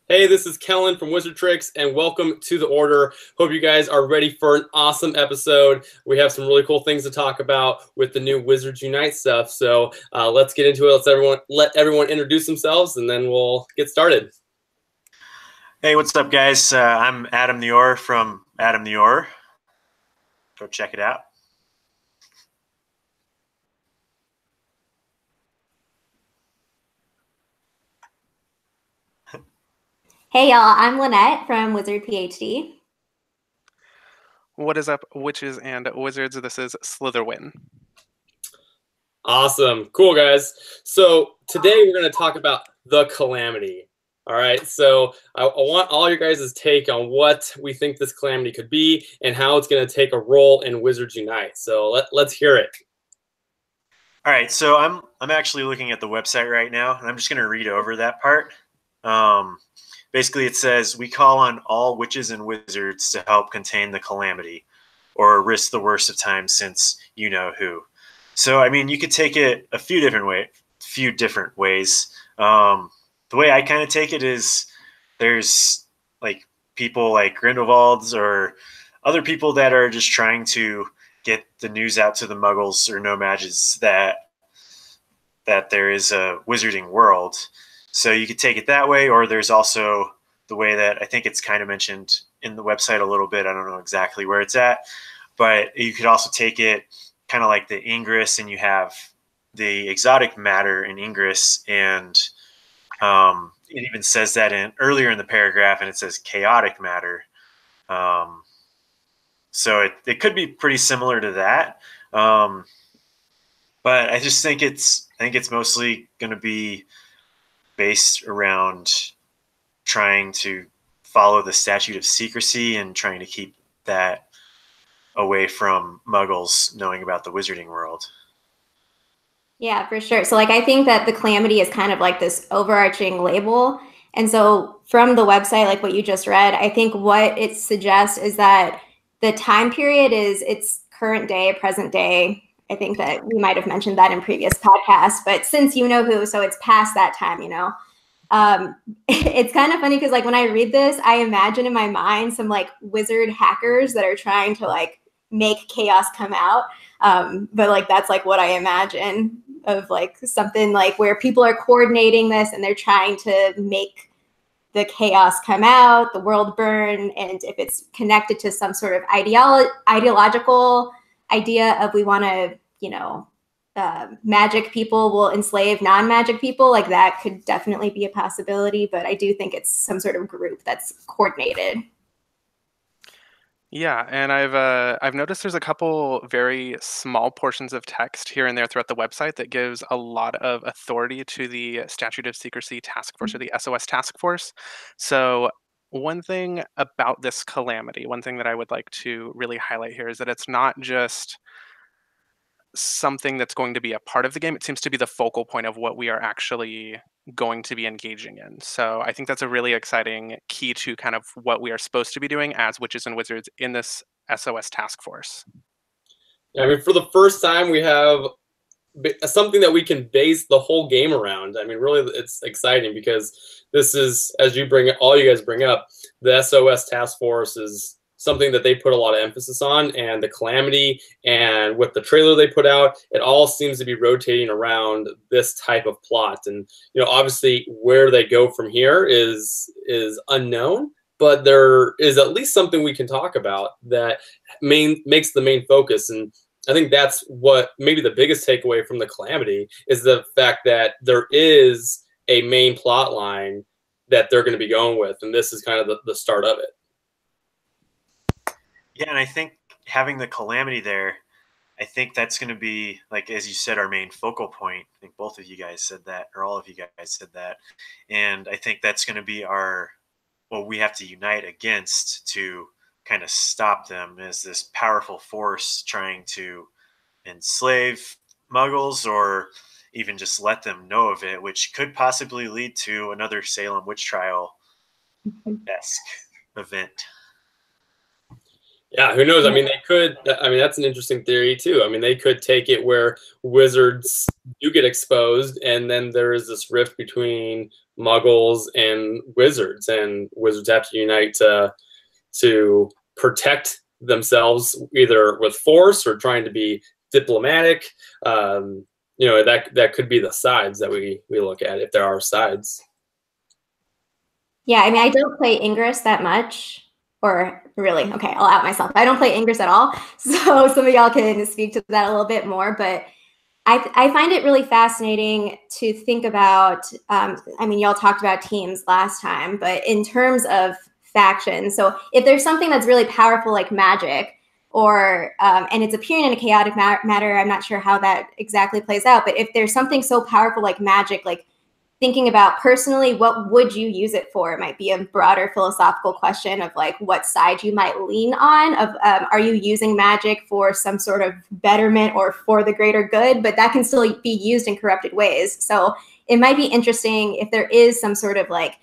Hey, this is Kellen from Wizard Tricks, and welcome to the Order. Hope you guys are ready for an awesome episode. We have some really cool things to talk about with the new Wizards Unite stuff. So let's get into it. Let everyone introduce themselves, and then we'll get started. Hey, what's up, guys? I'm Adam the Orr from Adam the Orr. Go check it out. Hey y'all, I'm Lynette from Wizard PhD. What is up, witches and wizards? This is SlytherWin. Awesome. Cool, guys. So today we're going to talk about the Calamity. All right. So I want all your guys' take on what we think this Calamity could be and how it's going to take a role in Wizards Unite. So let's hear it. All right. So I'm actually looking at the website right now, and I'm just going to read over that part. Basically, it says, we call on all witches and wizards to help contain the Calamity or risk the worst of times since you know who. So, I mean, you could take it a few different ways. The way I kind of take it is there's like people like Grindelwald's or other people that are just trying to get the news out to the muggles or no-mages that there is a wizarding world. So you could take it that way, or there's also the way that I think it's kind of mentioned in the website a little bit. I don't know exactly where it's at, but you could also take it kind of like the Ingress, and you have the exotic matter in Ingress, and it even says that earlier in the paragraph, and it says chaotic matter. So it could be pretty similar to that, but I just think it's mostly going to be based around trying to follow the statute of secrecy and trying to keep that away from muggles knowing about the wizarding world. Yeah, for sure. So I think that the Calamity is kind of like this overarching label. And so from the website, like what you just read, I think what it suggests is that the time period is it's current day, present day. I think that we might have mentioned that in previous podcasts, but since you know who, so it's past that time, It's kind of funny because like when I read this, I imagine in my mind some like wizard hackers that are trying to like make chaos come out. But like that's like what I imagine of like something like where people are coordinating this and they're trying to make the chaos come out, the world burn, and if it's connected to some sort of ideological idea of we want to, magic people will enslave non-magic people, like that could definitely be a possibility, but I do think it's some sort of group that's coordinated. Yeah, and I've noticed there's a couple very small portions of text here and there throughout the website that gives a lot of authority to the Statute of Secrecy Task Force or the SOS Task Force. So one thing about this Calamity, one thing that I would like to really highlight here is that it's not just something that's going to be a part of the game. It seems to be the focal point of what we are actually going to be engaging in. So I think that's a really exciting key to kind of what we are supposed to be doing as witches and wizards in this SOS task force. Yeah, I mean, for the first time, we have something that we can base the whole game around. I mean, really, it's exciting because this is, as you guys bring up, the SOS task force is something that they put a lot of emphasis on, and the Calamity and with the trailer they put out, it all seems to be rotating around this type of plot. And obviously where they go from here is unknown, but there is at least something we can talk about that makes the main focus. And I think that's what maybe the biggest takeaway from the Calamity is, the fact that there is a main plot line that they're going to be going with, and this is kind of the start of it. Yeah, and I think having the Calamity there, I think that's going to be, like, as you said, our main focal point. I think both of you guys said that, or all of you guys said that. And I think that's going to be what we have to unite against to kind of stop them as this powerful force trying to enslave muggles or even just let them know of it, which could possibly lead to another Salem witch trial-esque event. Yeah, who knows? I mean, that's an interesting theory too. I mean, they could take it where wizards do get exposed, and then there is this rift between Muggles and Wizards, and Wizards have to unite to protect themselves either with force or trying to be diplomatic. That could be the sides that we look at, if there are sides. Yeah, I mean, I don't play Ingress that much, or really, okay, I'll out myself. I don't play Ingress at all, so some of y'all can speak to that a little bit more, but I find it really fascinating to think about. I mean, y'all talked about teams last time, but in terms of factions, so if there's something that's really powerful like magic, or and it's appearing in a chaotic matter, I'm not sure how that exactly plays out, but if there's something so powerful like magic, like thinking about personally, what would you use it for? It might be a broader philosophical question of like what side you might lean on of, are you using magic for some sort of betterment or for the greater good? But that can still be used in corrupted ways. So it might be interesting if there is some sort of like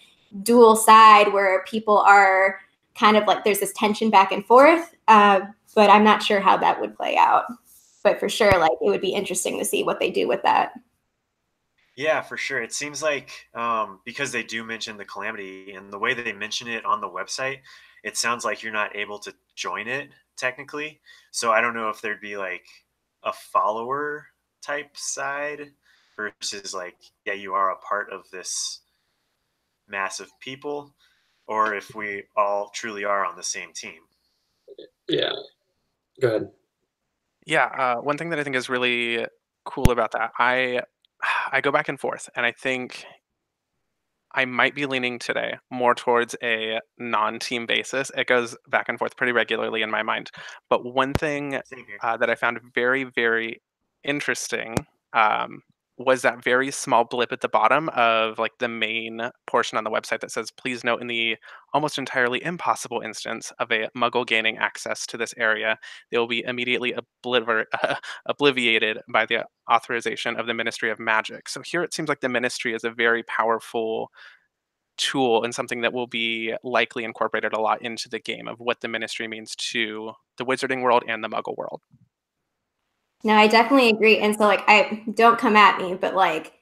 dual side where people are kind of like, there's this tension back and forth, but I'm not sure how that would play out. But for sure, like it would be interesting to see what they do with that. Yeah, for sure. It seems like because they do mention the Calamity and the way that they mention it on the website, it sounds like you're not able to join it technically. So I don't know if there'd be like a follower type side versus like, yeah, you are a part of this mass of people, or if we all truly are on the same team. Yeah, go ahead. Yeah, one thing that I think is really cool about that, I go back and forth, and I think I might be leaning today more towards a non-team basis. It goes back and forth pretty regularly in my mind. But one thing Same here. that I found very, very interesting um, was that very small blip at the bottom of like the main portion on the website that says, "Please note, in the almost entirely impossible instance of a Muggle gaining access to this area, they will be immediately obliviated by the authorization of the Ministry of Magic." So here it seems like the Ministry is a very powerful tool and something that will be likely incorporated a lot into the game of what the Ministry means to the Wizarding world and the Muggle world. No, I definitely agree. And so, like, I don't come at me, but like,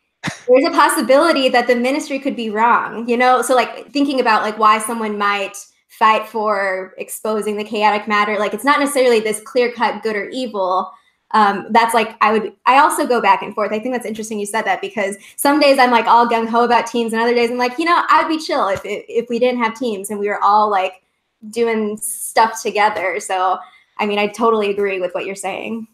there's a possibility that the Ministry could be wrong, you know? So, like, thinking about like why someone might fight for exposing the chaotic matter, like, it's not necessarily this clear cut good or evil. That's like, I also go back and forth. I think that's interesting you said that, because some days I'm like all gung ho about teams, and other days I'm like, I'd be chill if we didn't have teams and we were all like doing stuff together. So, I mean, I totally agree with what you're saying.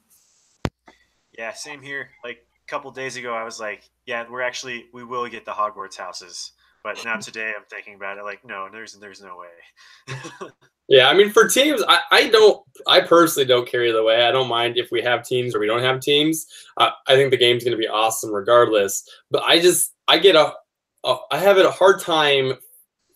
Yeah, same here. Like a couple days ago, I was like, yeah, we will get the Hogwarts houses. But now today I'm thinking about it like, no, there's no way. Yeah, I mean, for teams, I personally don't care either way. I don't mind if we have teams or we don't have teams. I think the game's going to be awesome regardless. But I have a hard time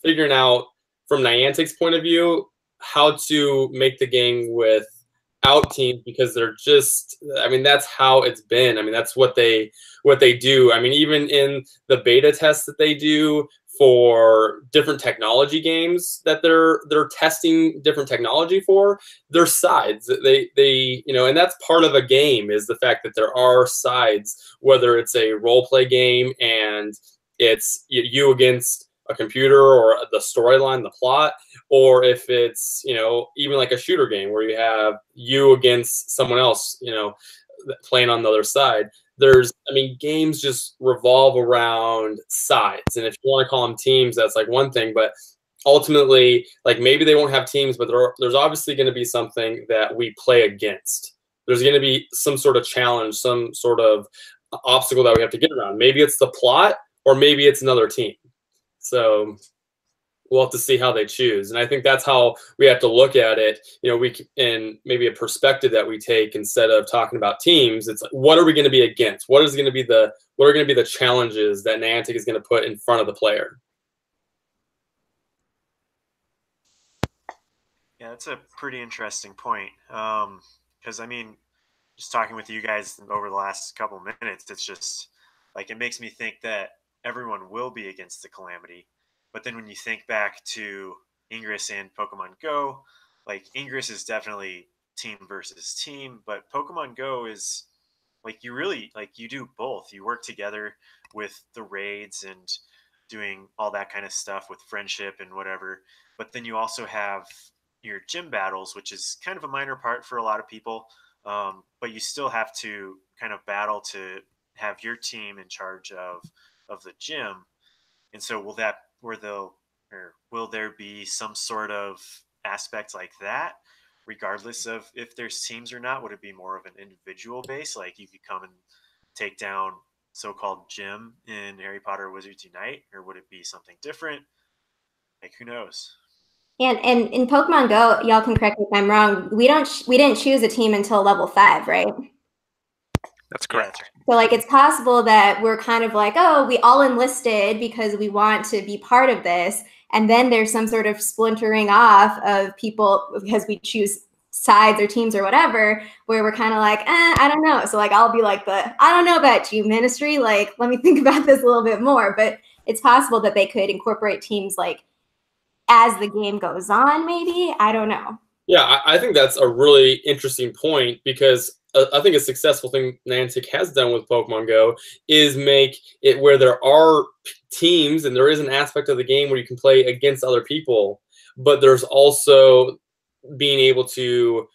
figuring out from Niantic's point of view how to make the game without teams, because they're just, I mean, that's how it's been. I mean, that's what they do. I mean, even in the beta tests that they do for different technology games that they're testing different technology for, their sides, and that's part of a game, is the fact that there are sides, whether it's a role play game and it's you against a computer or the storyline, the plot, or if it's, even like a shooter game where you have you against someone else, playing on the other side. Games just revolve around sides. And if you want to call them teams, that's like one thing, but ultimately, like, maybe they won't have teams, but there's obviously going to be something that we play against. There's going to be some sort of challenge, some sort of obstacle that we have to get around. Maybe it's the plot, or maybe it's another team. So we'll have to see how they choose. And I think that's how we have to look at it. In maybe a perspective that we take, instead of talking about teams, it's like, what are we going to be against? What are going to be the challenges that Niantic is going to put in front of the player? Yeah, that's a pretty interesting point. Because I mean, just talking with you guys over the last couple minutes, it's just like it makes me think that everyone will be against the Calamity. But then when you think back to Ingress and Pokemon Go, like Ingress is definitely team versus team, but Pokemon Go is like you do both. You work together with the raids and doing all that kind of stuff with friendship and whatever. But then you also have your gym battles, which is kind of a minor part for a lot of people. But you still have to kind of battle to have your team in charge of the gym. And so will there be some sort of aspect like that, regardless of if there's teams or not? Would it be more of an individual base, like you could come and take down so-called gym in Harry Potter Wizards Unite, or would it be something different? Like, who knows? And in Pokemon Go, y'all can correct me if I'm wrong. We didn't choose a team until level 5, right? That's Yeah, correct. that's right. So like it's possible that we're kind of like, oh, we all enlisted because we want to be part of this, and then there's some sort of splintering off of people because we choose sides or teams or whatever, where we're kind of like, I don't know. So like I'll be like I don't know about you, Ministry. Like, let me think about this a little bit more. But it's possible that they could incorporate teams like as the game goes on, maybe. I don't know. Yeah, I think that's a really interesting point because I think a successful thing Niantic has done with Pokemon Go is make it where there are teams and there is an aspect of the game where you can play against other people, but there's also being able to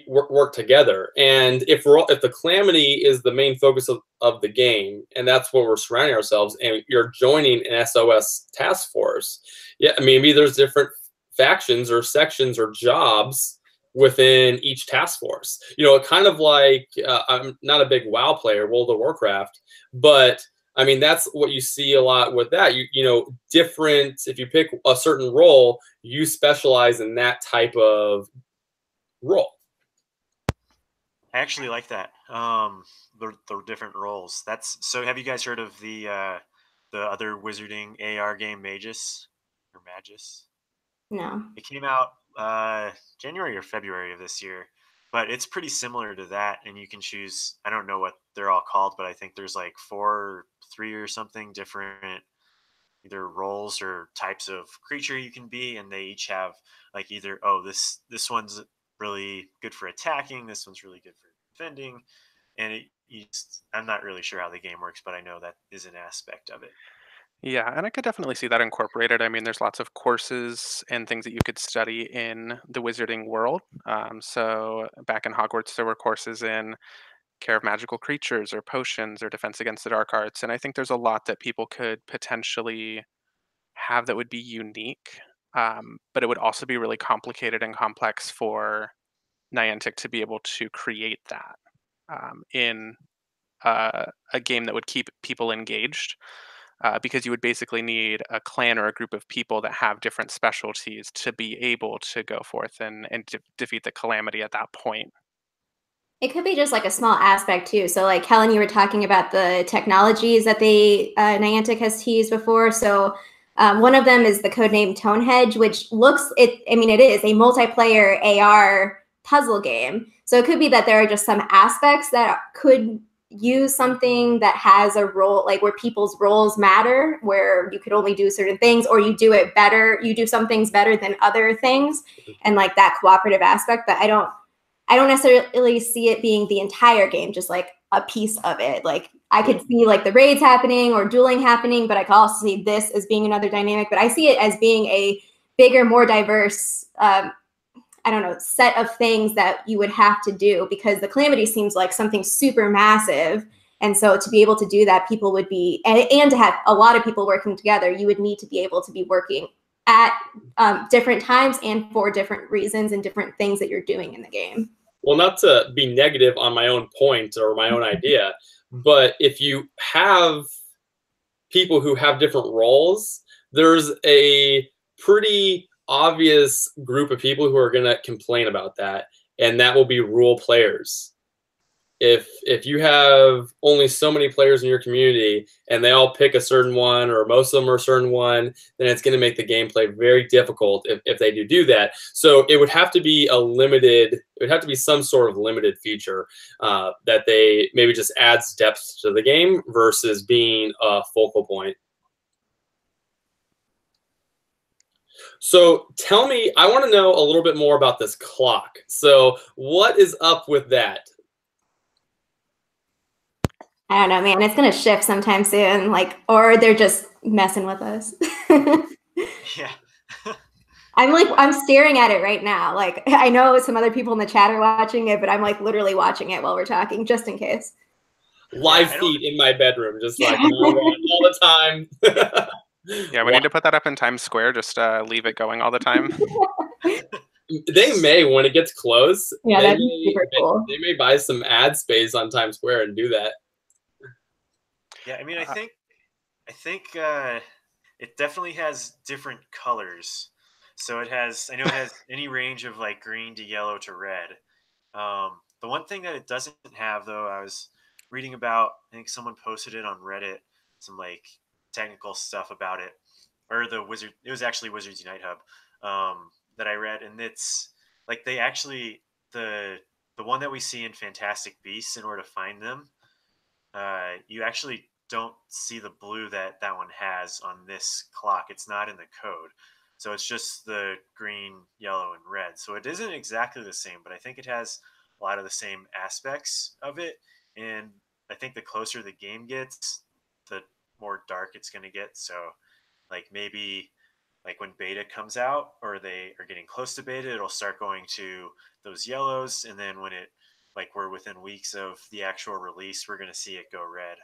work together. And if the Calamity is the main focus of the game, and that's what we're surrounding ourselves, and you're joining an SOS task force, yeah, maybe there's different factions or sections or jobs within each task force. Kind of like I'm not a big WoW player, World of Warcraft, but I mean that's what you see a lot with that. Different. If you pick a certain role, you specialize in that type of role. I actually like that. The different roles. That's so. Have you guys heard of the other wizarding AR game, Magus or Magus? No. It came out January or February of this year, but it's pretty similar to that. And you can choose. I don't know what they're all called, but I think there's like 3 or something different either roles or types of creature you can be, and they each have like either this one's really good for attacking, this one's really good for defending, and I'm not really sure how the game works, but I know that is an aspect of it. Yeah, and I could definitely see that incorporated. I mean, there's lots of courses and things that you could study in the wizarding world. So back in Hogwarts, there were courses in care of magical creatures or potions or defense against the dark arts. And I think there's a lot that people could potentially have that would be unique. But it would also be really complicated and complex for Niantic to be able to create that in a game that would keep people engaged. Because you would basically need a clan or a group of people that have different specialties to be able to go forth and defeat the Calamity at that point. It could be just like a small aspect too. So like Helen, you were talking about the technologies that Niantic has teased before. So one of them is the codename Tonehedge, which it is a multiplayer AR puzzle game. So it could be that there are just some aspects that could use something that has a role, like where people's roles matter, where you could only do certain things, or you do it better, you do some things better than other things, and like that cooperative aspect. But I don't necessarily see it being the entire game, just like a piece of it. Like I could see like the raids happening or dueling happening, but I could also see this as being another dynamic. But I see it as being a bigger, more diverse, set of things that you would have to do, because the Calamity seems like something super massive. And so to be able to do that, people would be, and to have a lot of people working together, you would need to be able to be working at different times and for different reasons and different things that you're doing in the game. Well, not to be negative on my own point or my own idea, but if you have people who have different roles, there's a pretty obvious group of people who are going to complain about that, and that will be rule players. If you have only so many players in your community and they all pick a certain one, or most of them are a certain one, then it's going to make the gameplay very difficult if they do that. So it would have to be some sort of limited feature that they maybe just adds depth to the game versus being a focal point. So tell me, I want to know a little bit more about this clock. So what is up with that? I don't know, man. It's gonna shift sometime soon, like, or they're just messing with us. Yeah. I'm staring at it right now. Like, I know some other people in the chat are watching it, but I'm like literally watching it while we're talking, just in case. Live Yeah, feed in my bedroom, just like all the time. Yeah, we need to put that up in Times Square. Just leave it going all the time. They may, when it gets close, Yeah, that'd be super cool. they may buy some ad space on Times Square and do that. Yeah, I mean, I think it definitely has different colors. So it has, I know it has any range of like green to yellow to red. The one thing that it doesn't have, though, I was reading about, I think someone posted it on Reddit, some like technical stuff about it, or it was actually Wizards Unite Hub that I read, and it's like they actually the one that we see in Fantastic Beasts. In order to find them, you actually don't see the blue that that one has on this clock. It's not in the code. So it's just the green, yellow, and red. So it isn't exactly the same, but I think it has a lot of the same aspects of it. And I think the closer the game gets, the more dark it's going to get. So, like, maybe like when beta comes out or they are getting close to beta, it'll start going to those yellows. And then when it, like, we're within weeks of the actual release, we're going to see it go red.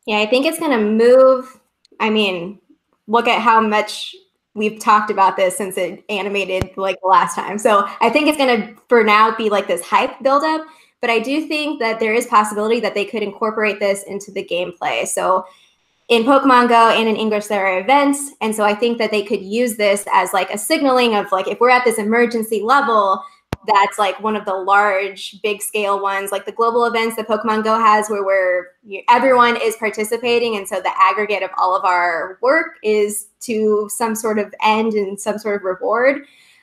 Yeah, I think it's going to move. I mean, look at how much we've talked about this since it animated like the last time. So I think it's going to, for now, be like this hype buildup. But I do think that there is possibility that they could incorporate this into the gameplay. So in Pokemon Go and in English, there are events. And so I think that they could use this as like a signaling of like, if we're at this emergency level, that's like one of the large, big scale ones, like the global events that Pokemon Go has, where everyone is participating, and so the aggregate of all of our work is to some sort of end and some sort of reward.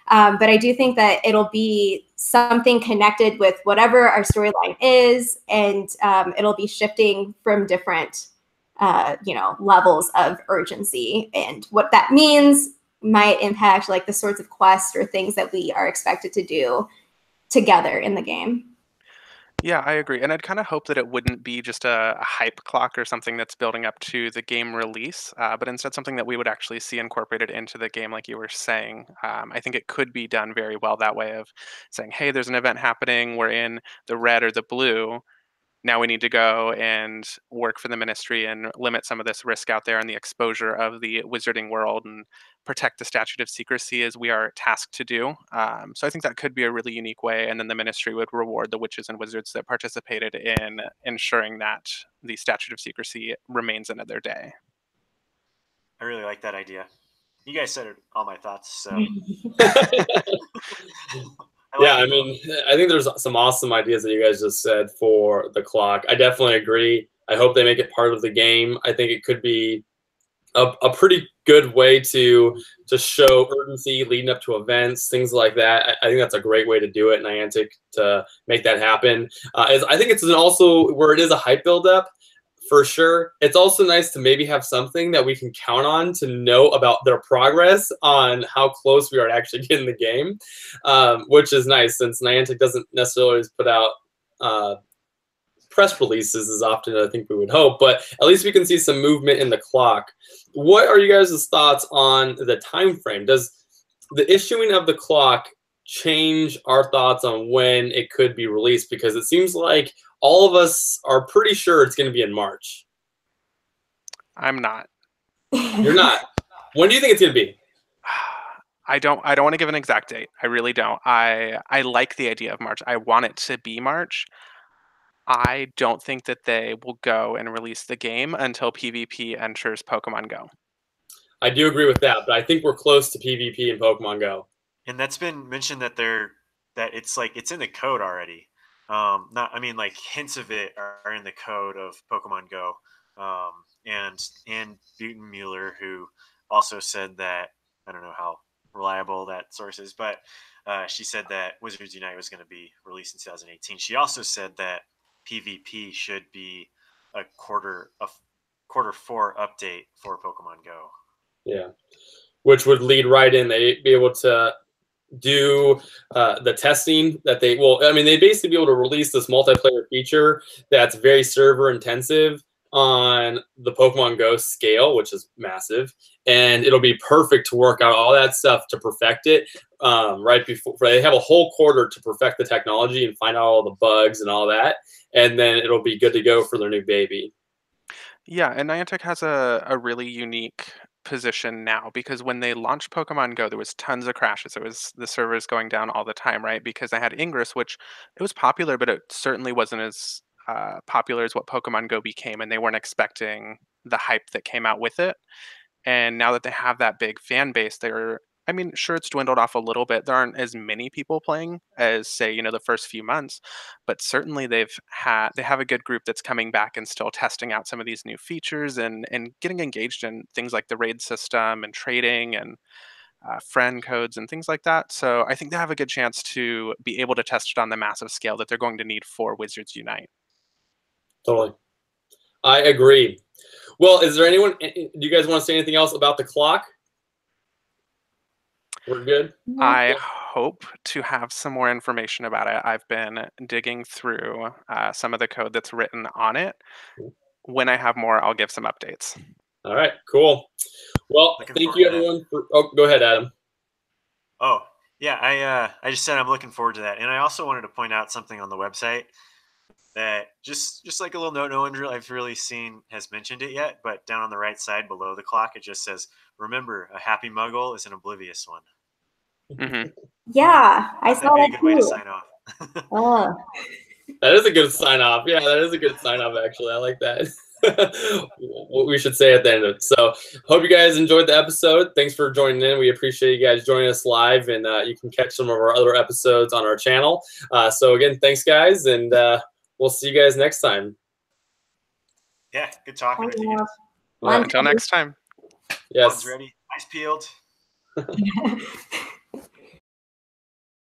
But I do think that it'll be something connected with whatever our storyline is, and it'll be shifting from different, levels of urgency, and what that means might impact like the sorts of quests or things that we are expected to do together in the game. Yeah, I agree. And I'd kind of hope that it wouldn't be just a hype clock or something that's building up to the game release, but instead something that we would actually see incorporated into the game, like you were saying. I think it could be done very well that way of saying, hey, there's an event happening. We're in the red or the blue. Now we need to go and work for the ministry and limit some of this risk out there and the exposure of the wizarding world and protect the statute of secrecy as we are tasked to do. So I think that could be a really unique way. And then the ministry would reward the witches and wizards that participated in ensuring that the statute of secrecy remains another day. I really like that idea. You guys said all my thoughts, so Yeah, I mean, I think there's some awesome ideas that you guys just said for the clock. I definitely agree. I hope they make it part of the game. I think it could be a pretty good way to show urgency leading up to events, things like that. I think that's a great way to do it, Niantic, to make that happen. I think it's also where it is a hype buildup. For sure. It's also nice to maybe have something that we can count on to know about their progress on how close we are to actually getting the game, which is nice since Niantic doesn't necessarily always put out press releases as often as I think we would hope, but at least we can see some movement in the clock. What are you guys' thoughts on the time frame? Does the issuing of the clock change our thoughts on when it could be released? Because it seems like all of us are pretty sure it's going to be in March. I'm not. You're not. When do you think it's going to be? I don't want to give an exact date. I really don't. I like the idea of March. I want it to be March. I don't think that they will go and release the game until PvP enters Pokemon Go. I do agree with that, but I think we're close to PvP in Pokemon Go. And that's been mentioned that it's like it's in the code already. Not, I mean, like hints of it are in the code of Pokemon Go. And Butenmuller, who also said that, I don't know how reliable that source is, but she said that Wizards Unite was going to be released in 2018. She also said that PvP should be a quarter 4 update for Pokemon Go. Yeah, which would lead right in. They'd be able to do the testing that they will. I mean, they basically be able to release this multiplayer feature that's very server intensive on the Pokemon Go scale, which is massive, and it'll be perfect to work out all that stuff to perfect it. Right before they have a whole quarter to perfect the technology and find out all the bugs and all that, and then it'll be good to go for their new baby. Yeah, and Niantic has a really unique position now because when they launched Pokemon Go, there was tons of crashes. It was the servers going down all the time, right? Because they had Ingress, which it was popular, but it certainly wasn't as popular as what Pokemon Go became, and they weren't expecting the hype that came out with it. And now that they have that big fan base, they're I mean, sure, it's dwindled off a little bit. There aren't as many people playing as, say, the first few months, but certainly they have a good group that's coming back and still testing out some of these new features and getting engaged in things like the raid system and trading and friend codes and things like that. So I think they have a good chance to be able to test it on the massive scale that they're going to need for Wizards Unite. Totally, I agree. Well, is there anyone? Do you guys want to say anything else about the clock? We're good. I hope to have some more information about it. I've been digging through some of the code that's written on it. When I have more, I'll give some updates. All right, cool. Well, thank you everyone for. Oh, go ahead, Adam. Oh, yeah, I just said I'm looking forward to that, and I also wanted to point out something on the website that just like a little note, no one I've really seen has mentioned it yet, but down on the right side below the clock, it just says, "Remember, a happy Muggle is an oblivious one." Mm-hmm. Yeah, I saw That'd be that a good way to too. sign off. Oh. That is a good sign off. Yeah, that is a good sign off. Actually, I like that. What we should say at the end of it. So, hope you guys enjoyed the episode. Thanks for joining in. We appreciate you guys joining us live, and you can catch some of our other episodes on our channel. So again, thanks guys, and we'll see you guys next time. Yeah, good talking with you. Until next time. Yes. One's ready. Eyes peeled.